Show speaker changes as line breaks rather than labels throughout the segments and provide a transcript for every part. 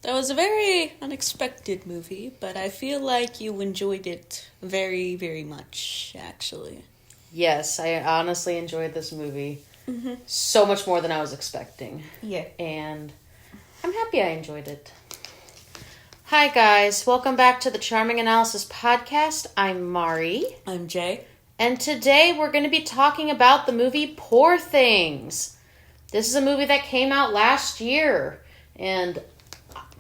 That was a very unexpected movie, but I feel like you enjoyed it very, very much, actually.
Yes, I honestly enjoyed this movie.
Mm-hmm.
So much more than I was expecting.
Yeah.
And I'm happy I enjoyed it. Hi guys, welcome back to the Charming Analysis podcast. I'm Mari.
I'm Jay.
And today we're going to be talking about the movie Poor Things. This is a movie that came out last year. And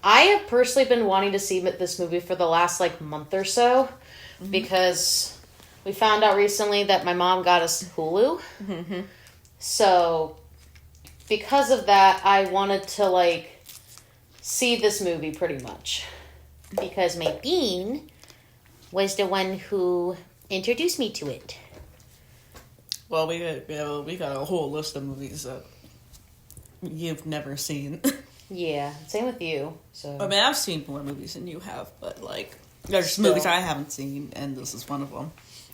I have personally been wanting to see this movie for the last month or so. Mm-hmm. Because we found out recently that my mom got us Hulu.
Mm-hmm.
So because of that, I wanted to see this movie pretty much. Because my bean was the one who introduced me to it.
Well, we got a whole list of movies that you've never seen.
Yeah, same with you. So
I mean, I've seen more movies than you have, but there's movies I haven't seen, and this is one of them.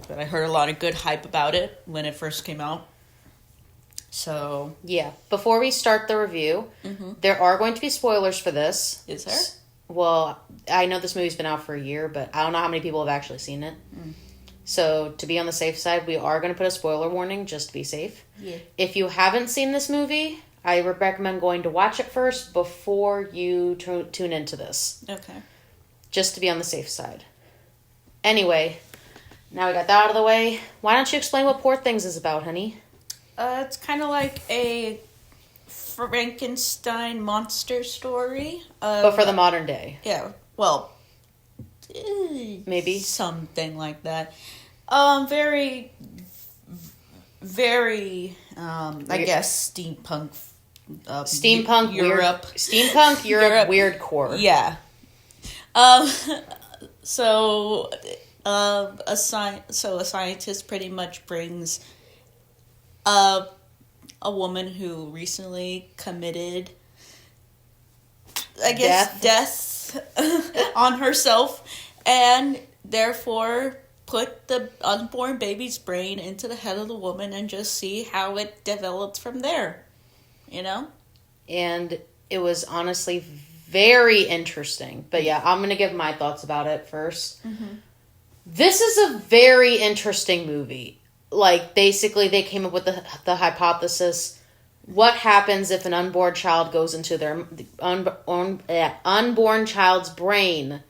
But I heard a lot of good hype about it when it first came out. So
yeah, before we start the review, there are going to be spoilers for this.
Is there?
Well, I know this movie's been out for a year, but I don't know how many people have actually seen it. So, to be on the safe side, we are going to put a spoiler warning just to be safe.
Yeah.
If you haven't seen this movie, I would recommend going to watch it first before you tune into this.
Okay.
Just to be on the safe side. Anyway, now we got that out of the way. Why don't you explain what Poor Things is about, honey?
It's kind of like a Frankenstein monster story.
But for the modern day.
Yeah, well,
maybe
something like that. Very, I guess steampunk.
Steampunk
Europe.
Steampunk Europe weird core.
Yeah. So a scientist pretty much brings a woman who recently committed, I guess, death on herself, and therefore put the unborn baby's brain into the head of the woman and just see how it develops from there, you know?
And it was honestly very interesting. But yeah, I'm going to give my thoughts about it first. Mm-hmm. This is a very interesting movie. Basically, they came up with the hypothesis: what happens if an unborn child goes into their unborn child's brain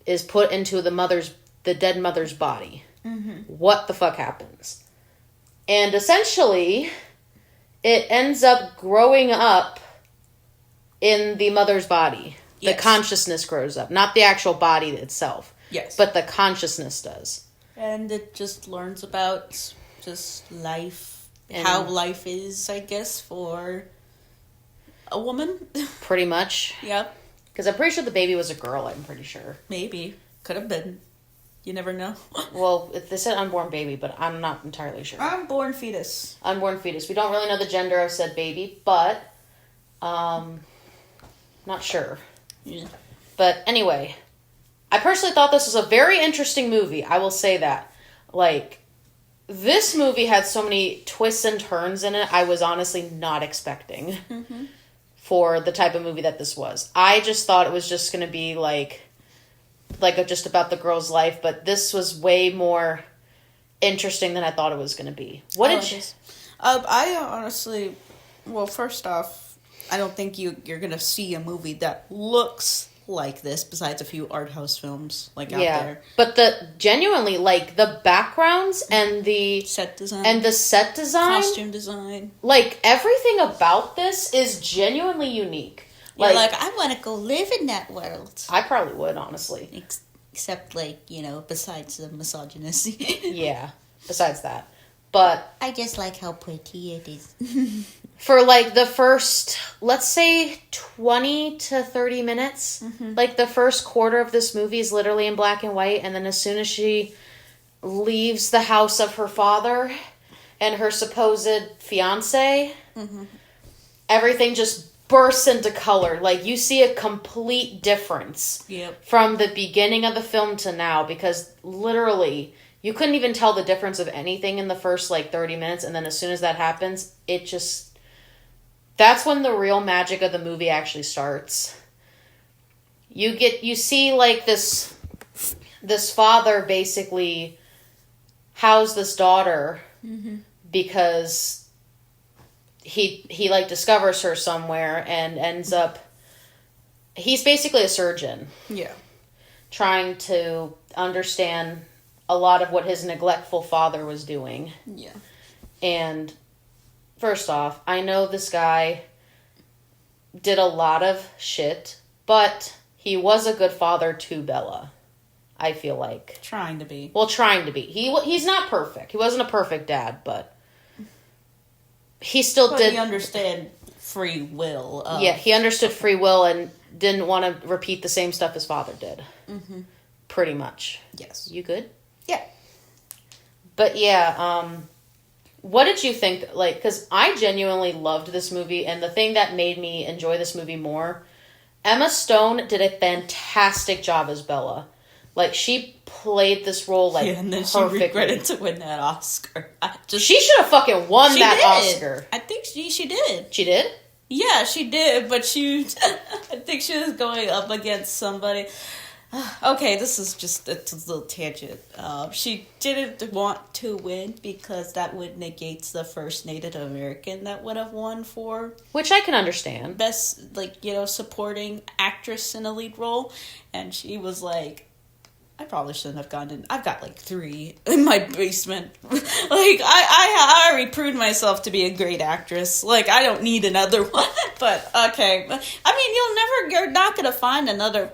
is put into the dead mother's body? Mm-hmm. What the fuck happens? And essentially, it ends up growing up in the mother's body. Yes. The consciousness grows up, not the actual body itself.
Yes,
but the consciousness does. And
it just learns about just life, and how life is, I guess, for a woman.
Pretty much.
Yep.
Because I'm pretty sure the baby was a girl, I'm pretty sure.
Maybe. Could have been. You never know.
Well, they said unborn baby, but I'm not entirely sure.
Unborn fetus.
Unborn fetus. We don't really know the gender of said baby, but not sure.
Yeah.
But anyway, I personally thought this was a very interesting movie. I will say that. This movie had so many twists and turns in it, I was honestly not expecting for the type of movie that this was. I just thought it was just going to be just about the girl's life, but this was way more interesting than I thought it was going to be. What did you...
I honestly... Well, first off, I don't think you're going to see a movie that looks like this, besides a few art house films out there.
But genuinely the backgrounds and the
set design,
costume design, everything about this is genuinely unique.
I want to go live in that world.
I probably would, honestly.
Except besides the misogyny.
Yeah, besides that. But
I just like how pretty it is.
For the first, let's say 20 to 30 minutes, the first quarter of this movie is literally in black and white, and then as soon as she leaves the house of her father and her supposed fiance, everything just bursts into color. You see a complete difference from the beginning of the film to now, because literally you couldn't even tell the difference of anything in the first 30 minutes, and then as soon as that happens, it just... That's when the real magic of the movie actually starts. you see like this father basically house this daughter because he like discovers her somewhere and ends up, he's basically a surgeon.
Yeah.
Trying to understand a lot of what his neglectful father was doing.
Yeah.
And first off, I know this guy did a lot of shit, but he was a good father to Bella, I feel like.
Trying to be.
Well, trying to be. He's not perfect. He wasn't a perfect dad, but he still did.
He understood free will.
Yeah, he understood free will and didn't want to repeat the same stuff his father did. Mm-hmm. Pretty much.
Yes.
You good?
Yeah.
But yeah, what did you think? Like, because I genuinely loved this movie, and the thing that made me enjoy this movie more, Emma Stone did a fantastic job as Bella. Like, she played this role like
and then
perfectly.
she regretted to win that Oscar.
She should have fucking won that
did.
Oscar.
I think she did.
She did?
Yeah, she did, but I think she was going up against somebody. Okay, this is just a little tangent. She didn't want to win because that would negate the first Native American that would have won for...
Which I can understand.
Best, supporting actress in a lead role. And she was like, I probably shouldn't have gone in. I've got 3 in my basement. I already proved myself to be a great actress. I don't need another one. But okay, you're not gonna find another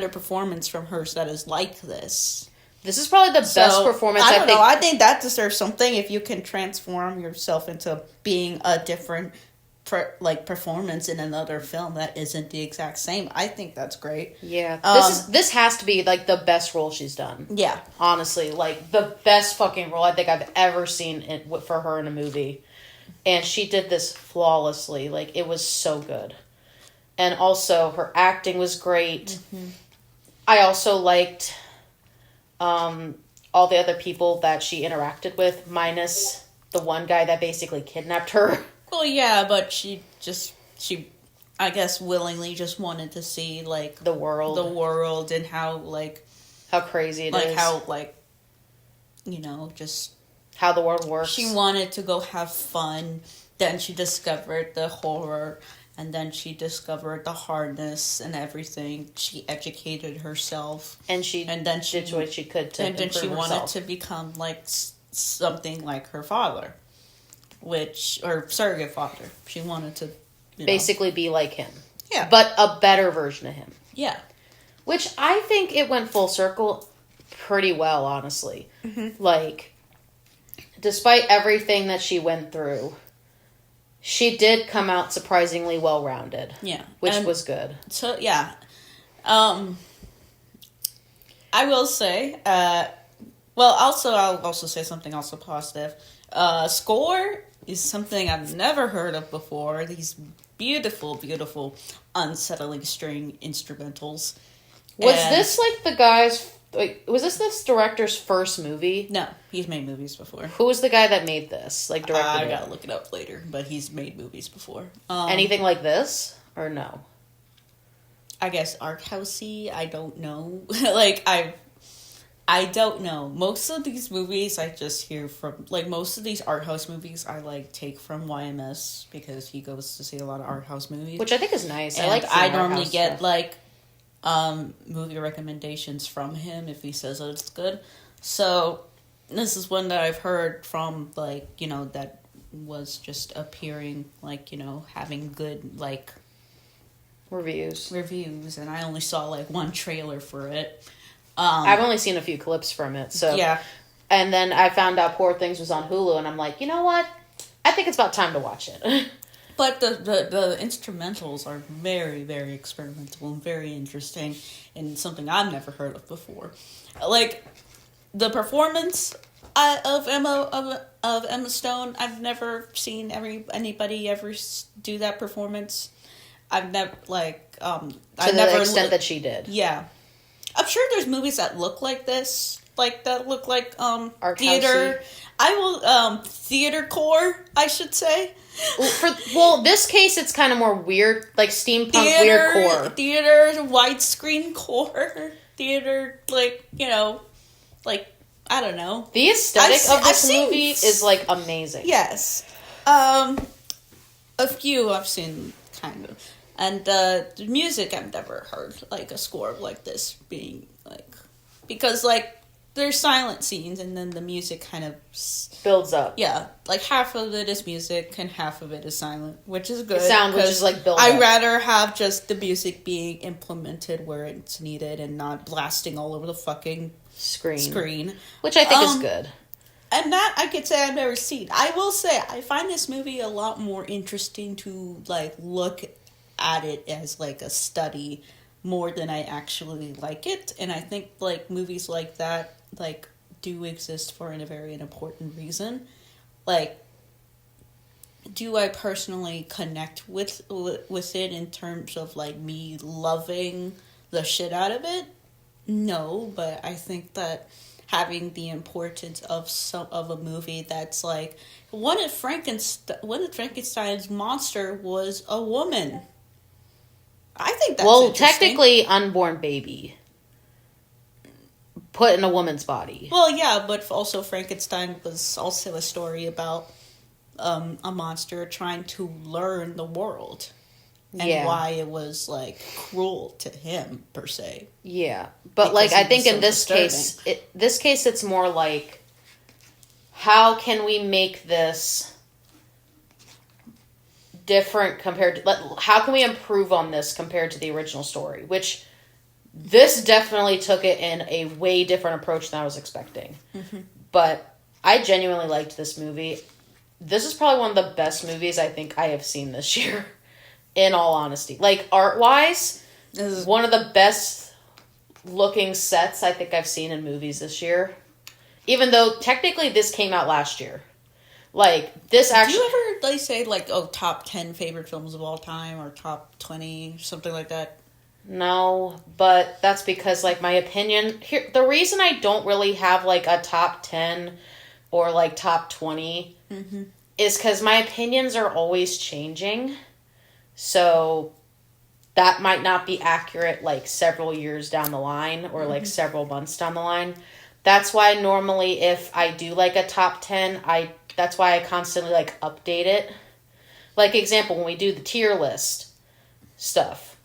performance from her that is like this.
This is probably the best performance.
I don't know. I think that deserves something if you can transform yourself into being a different performance in another film that isn't the exact same. I think that's great.
Yeah. This has to be the best role she's done.
Yeah.
Honestly, the best fucking role I think I've ever seen for her in a movie. And she did this flawlessly. It was so good. And also her acting was great. Mm-hmm. I also liked all the other people that she interacted with, minus the one guy that basically kidnapped her.
Well, yeah, but she I guess willingly just wanted to see the world and how
crazy it is,
how just
how the world works.
She wanted to go have fun. Then she discovered the horror, and then she discovered the hardness and everything. She educated herself,
and then she did what she could to
and then she
herself.
Wanted to become something like her father. Or surrogate father. She wanted to
basically be like him.
Yeah.
But a better version of him.
Yeah.
Which I think it went full circle pretty well, honestly. Mm-hmm. Despite everything that she went through, she did come out surprisingly well-rounded.
Yeah.
Which was good.
So, yeah. I will say, I'll also say something also positive. Score is something I've never heard of before. These beautiful, beautiful, unsettling string instrumentals.
Was this the guy's... was this director's first movie?
No, he's made movies before.
Who was the guy that made this? Directed it?
I gotta look it up later, but he's made movies before.
Anything like this? Or no?
I guess art housey. I don't know. I don't know. Most of these movies I just hear from, most of these art house movies I take from YMS because he goes to see a lot of art house movies.
Which I think is nice.
And I normally get movie recommendations from him if he says that it's good. So this is one that I've heard from that was just appearing having good
reviews,
and I only saw one trailer for it.
I've only seen a few clips from it, so
yeah.
And then I found out Poor Things was on Hulu, and I'm like, you know what? I think it's about time to watch it.
But the instrumentals are very, very experimental and very interesting, and something I've never heard of before. The performance of Emma Stone, I've never seen anybody ever do that performance. I've never
to the extent that she did.
Yeah. I'm sure there's movies that look like this, that look like
Art
theater.
housey.
I will theater core, I should say.
This case it's kind of more weird, like steampunk weird core.
Theater widescreen core. Theater, like, you know, like, I don't know.
The aesthetic of this movie is like amazing.
Yes. A few I've seen, kind of. And the music I've never heard, like, a score like this being, like... Because, like, there's silent scenes, and then the music kind of...
Builds up.
Yeah. Like, half of it is music, and half of it is silent, which is good.
Sound, which is, like, build up.
I'd rather have just the music being implemented where it's needed, and not blasting all over the fucking... Screen.
Which I think is good.
And that I could say I've never seen. I will say, I find this movie a lot more interesting to, like, look at it as, like, a study more than I actually like it. And I think, like, movies like that, like, do exist for a very important reason. Like, do I personally connect with it in terms of, like, me loving the shit out of it? No, but I think that having the importance of a movie that's like, what if Frankenstein's monster was a woman? I think that's interesting.
Technically, unborn baby put in a woman's body.
Well, yeah, but also Frankenstein was also a story about a monster trying to learn the world. And why it was, like, cruel to him, per se.
Yeah. But, like, I think in this case, it's more like, how can we make this different compared to... How can we improve on this compared to the original story? Which, this definitely took it in a way different approach than I was expecting. Mm-hmm. But I genuinely liked this movie. This is probably one of the best movies I think I have seen this year. In all honesty. Like, art-wise, one of the best looking sets I think I've seen in movies this year. Even though, technically, this came out last year. Like, this actually... Do
you ever, like, say, like, top 10 favorite films of all time, or top 20, something like that?
No, but that's because, like, my opinion... The reason I don't really have, like, a top 10 or, like, top 20 is because my opinions are always changing. So that might not be accurate, like, several years down the line or, like, several months down the line. That's why normally if I do, like, a top 10, that's why I constantly, like, update it. Like, example, when we do the tier list stuff,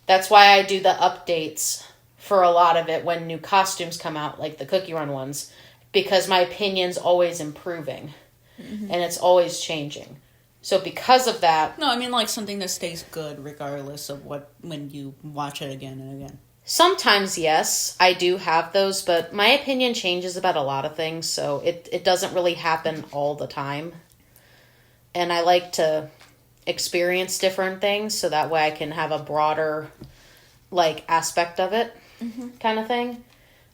that's why I do the updates for a lot of it when new costumes come out, like the Cookie Run ones, because my opinion's always improving and it's always changing. So because of that...
No, I mean, like, something that stays good regardless of when you watch it again and again.
Sometimes, yes, I do have those, but my opinion changes about a lot of things, so it doesn't really happen all the time. And I like to experience different things, so that way I can have a broader, like, aspect of it, kind of thing.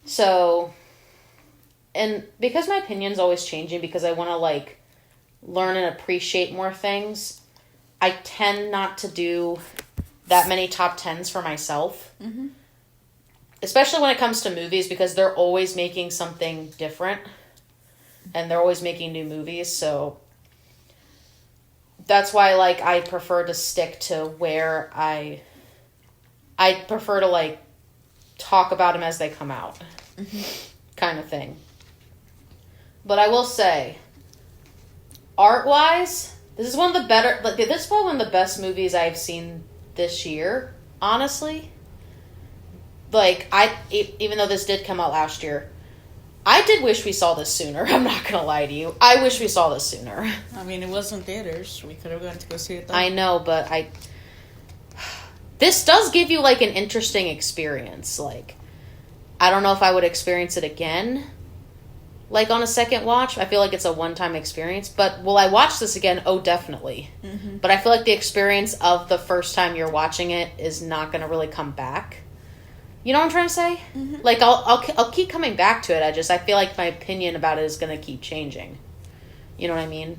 So, and because my opinion's always changing, because I want to, like... learn and appreciate more things, I tend not to do that many top 10s for myself. Mm-hmm. Especially when it comes to movies, because they're always making something different. And they're always making new movies, so... That's why, like, I prefer to stick to where I prefer to, like, talk about them as they come out. Kind of thing. But I will say... Art-wise, this is one of the better... Like, this is probably one of the best movies I've seen this year, honestly. Like, even though this did come out last year, I did wish we saw this sooner. I'm not going to lie to you. I wish we saw this sooner.
I mean, it was in theaters. We could have gone to go see it then.
I know, but this does give you, like, an interesting experience. Like, I don't know if I would experience it again... Like, on a second watch, I feel like it's a one-time experience. But will I watch this again? Oh, definitely. But I feel like the experience of the first time you're watching it is not going to really come back. You know what I'm trying to say? Like, I'll keep coming back to it. I feel like my opinion about it is going to keep changing. You know what I mean?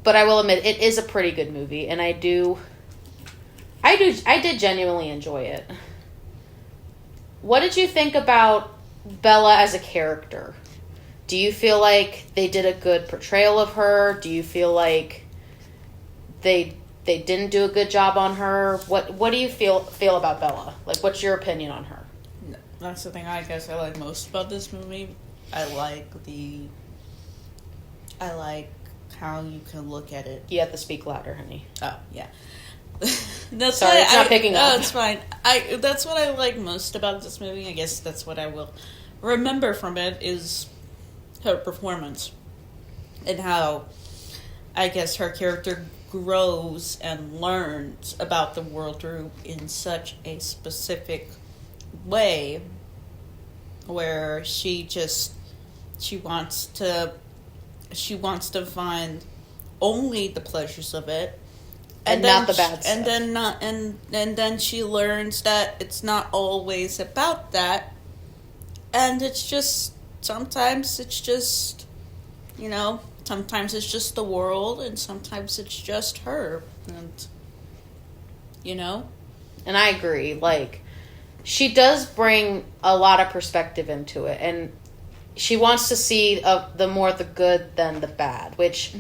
But I will admit, it is a pretty good movie. And I did genuinely enjoy it. what did you think about Bella as a character? Do you feel like they did a good portrayal of her? Do you feel like they didn't do a good job on her? What do you feel about Bella? Like, what's your opinion on her?
That's the thing I guess I like most about this movie. I like how you can look at it.
You have to speak louder, honey.
Oh, yeah.
Sorry, it's not picking up.
No, it's fine. That's what I like most about this movie. I guess that's what I will remember from it is her performance. And how, I guess, her character grows and learns about the world through in such a specific way where she wants to find only the pleasures of it
and not the bad stuff.
And then she learns that it's not always about that, and it's just sometimes it's just sometimes it's just the world, and sometimes it's just her, and
And I agree. Like, she does bring a lot of perspective into it, and she wants to see the more the good than the bad, which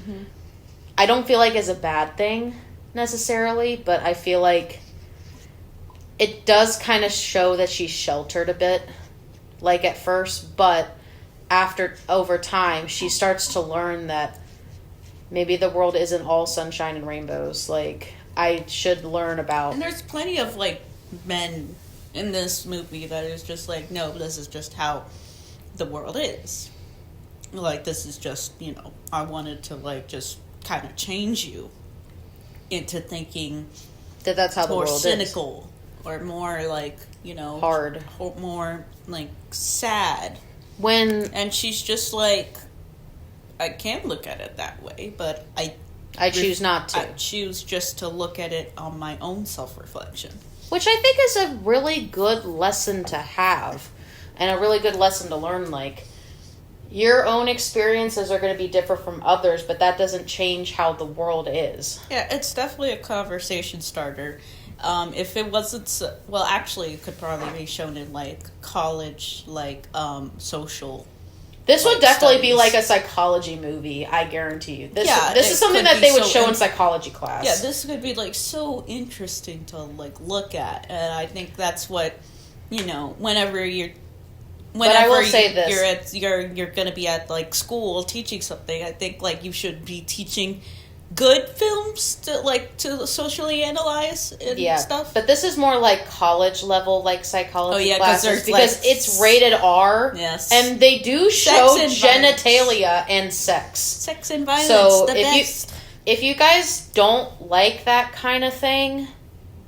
I don't feel like is a bad thing necessarily, but I feel like it does kind of show that she's sheltered a bit, like at first, but over time, she starts to learn that maybe the world isn't all sunshine and rainbows. Like, I should learn about...
And there's plenty of, like, men in this movie that is just like, no, this is just how the world is. Like, this is just, I wanted to, like, just kind of change you into thinking
that's how the world is.
More cynical, or more, like,
hard.
Or more, like, sad.
And
she's just like, I can look at it that way, but
I choose not to.
I choose just to look at it on my own self-reflection.
Which I think is a really good lesson to have, and a really good lesson to learn. Like, your own experiences are going to be different from others, but that doesn't change how the world is.
Yeah, it's definitely a conversation starter. If it wasn't, actually, it could probably be shown in, like, college, like, social.
This would definitely be like a psychology movie, I guarantee you. This is something that they would show in psychology class.
Yeah, this could be, like, so interesting to, like, look at. And I think that's what, whenever you're going to be at, like, school teaching something, I think, like, you should be teaching good films to socially analyze and stuff.
But this is more like college level, like, psychology classes, because
like,
it's rated R.
Yes,
and they do show genitalia and sex
and violence.
So if you guys don't like that kind of thing,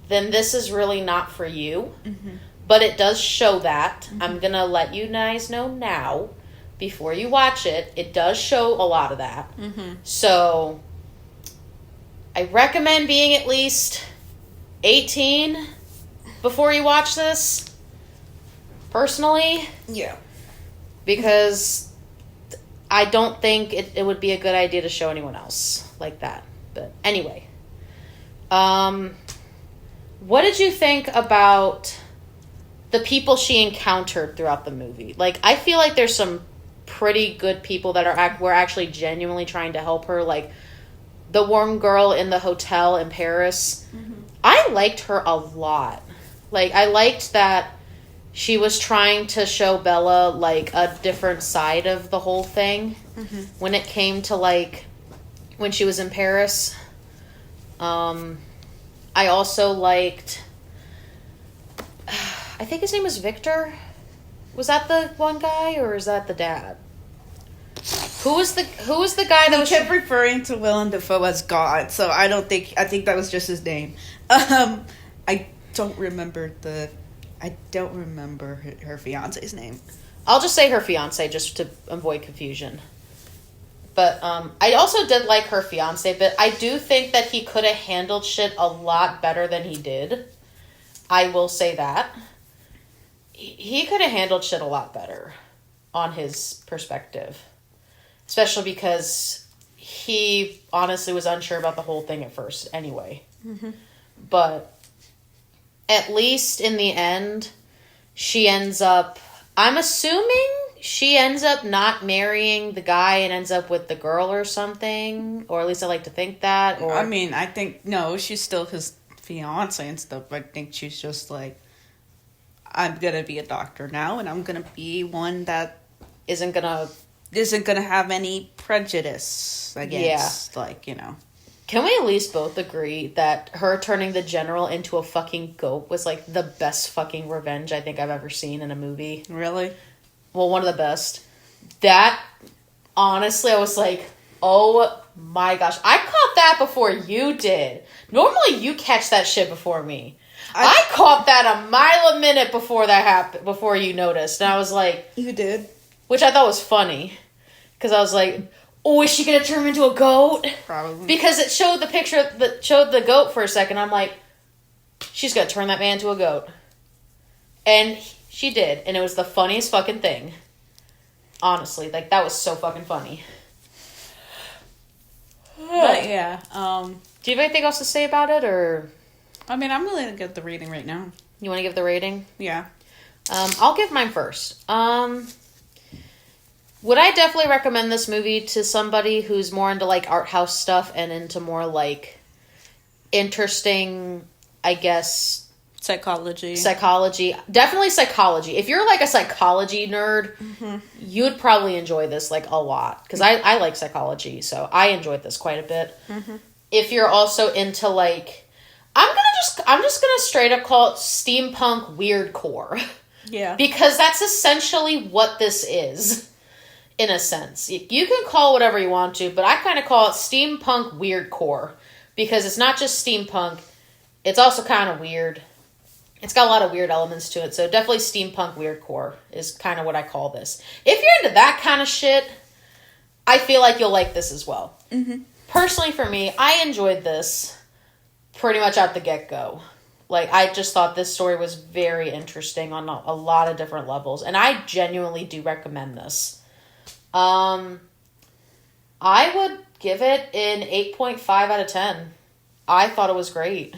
then this is really not for you. But it does show that. I'm gonna let you guys know now, before you watch it, it does show a lot of that. So I recommend being at least 18 before you watch this, personally.
Yeah.
Because I don't think it would be a good idea to show anyone else like that. But anyway. What did you think about the people she encountered throughout the movie? Like, I feel like there's some pretty good people that were actually genuinely trying to help her, like the one girl in the hotel in Paris. I liked her a lot. Like, I liked that she was trying to show Bella, like, a different side of the whole thing when it came to, like, when she was in Paris. I also liked, I think his name was Victor. Was that the one guy, or is that the dad? Who was the guy that was...
kept referring to Willem Dafoe as God, so I think that was just his name. I don't remember her fiance's name.
I'll just say her fiance, just to avoid confusion. But I also did like her fiance, but I do think that he could have handled shit a lot better than he did. I will say that. He could have handled shit a lot better on his perspective. Especially because he honestly was unsure about the whole thing at first anyway. But at least in the end, she ends up, I'm assuming she ends up not marrying the guy and ends up with the girl or something. Or at least I like to think that. Or
I mean, I think, no, she's still his fiance and stuff. I think she's just like, I'm going to be a doctor now, and I'm going to be one that
isn't gonna
have any prejudice against, like, you know.
Can we at least both agree that her turning the general into a fucking goat was, like, the best fucking revenge I think I've ever seen in a movie?
Really?
Well, one of the best. That, honestly, I was like, oh my gosh. I caught that before you did. Normally, you catch that shit before me. I caught that a mile a minute before that happened, before you noticed. And I was like...
You did?
Which I thought was funny. Because I was like, oh, is she going to turn him into a goat?
Probably.
Because it showed the picture that showed the goat for a second. I'm like, she's going to turn that man into a goat. And she did. And it was the funniest fucking thing. Honestly. Like, that was so fucking funny.
But, yeah.
Do you have anything else to say about it, or...
I mean, I'm willing to give the rating right now.
You want to give the rating?
Yeah.
I'll give mine first. Would I definitely recommend this movie to somebody who's more into, like, art house stuff and into more, like, interesting, I guess...
Psychology.
Definitely psychology. If you're, like, a psychology nerd, you'd probably enjoy this, like, a lot. Because I like psychology, so I enjoyed this quite a bit. If you're also into, like... I'm just gonna straight up call it steampunk weirdcore.
Yeah.
Because that's essentially what this is, in a sense. You can call it whatever you want to, but I kind of call it steampunk weirdcore. Because it's not just steampunk, it's also kind of weird. It's got a lot of weird elements to it, so definitely steampunk weirdcore is kind of what I call this. If you're into that kind of shit, I feel like you'll like this as well. Personally, for me, I enjoyed this pretty much out the get-go. Like, I just thought this story was very interesting on a lot of different levels. And I genuinely do recommend this. I would give it an 8.5 out of 10. I thought it was great.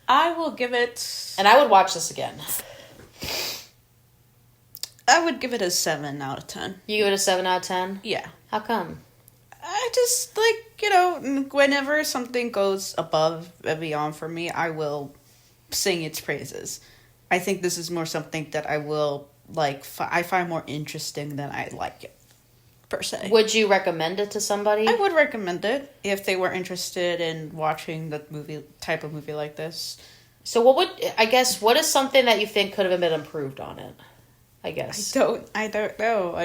I will give it...
And I would watch this again.
I would give it a 7 out of 10.
You give it a 7 out of 10?
Yeah.
How come?
I just, like, you know, whenever something goes above and beyond for me, I will sing its praises. I think this is more something that I will, like, I find more interesting than I like it, per se.
Would you recommend it to somebody?
I would recommend it if they were interested in watching the type of movie like this.
So what is something that you think could have been improved on it? I guess.
I don't know.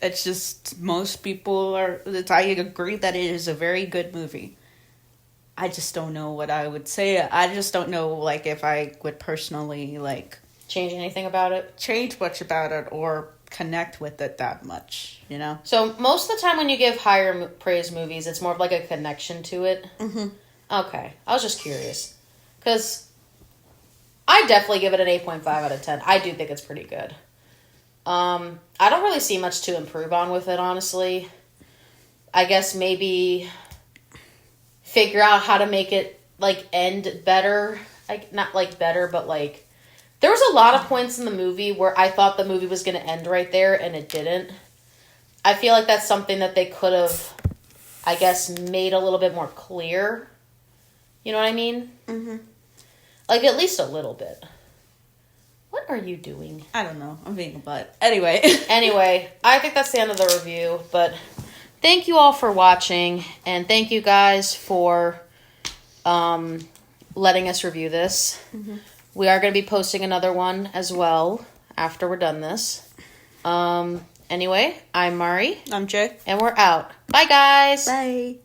It's just most people I agree that it is a very good movie. I just don't know what I would say. I just don't know, like, if I would personally, like...
Change anything about it?
Change much about it or connect with it that much, you know?
So most of the time when you give higher praise movies, it's more of like a connection to it? Okay. I was just curious. Because I definitely give it an 8.5 out of 10. I do think it's pretty good. I don't really see much to improve on with it, honestly. I guess maybe figure out how to make it, like, end better. Like, not, like, better, but, like... There was a lot of points in the movie where I thought the movie was going to end right there, and it didn't. I feel like that's something that they could have, I guess, made a little bit more clear. You know what I mean? Like, at least a little bit. What are you doing?
I don't know. I'm being a butt. Anyway,
I think that's the end of the review. But thank you all for watching. And thank you guys for letting us review this. We are going to be posting another one as well after we're done this. Anyway, I'm Mari.
I'm Jay.
And we're out. Bye, guys.
Bye.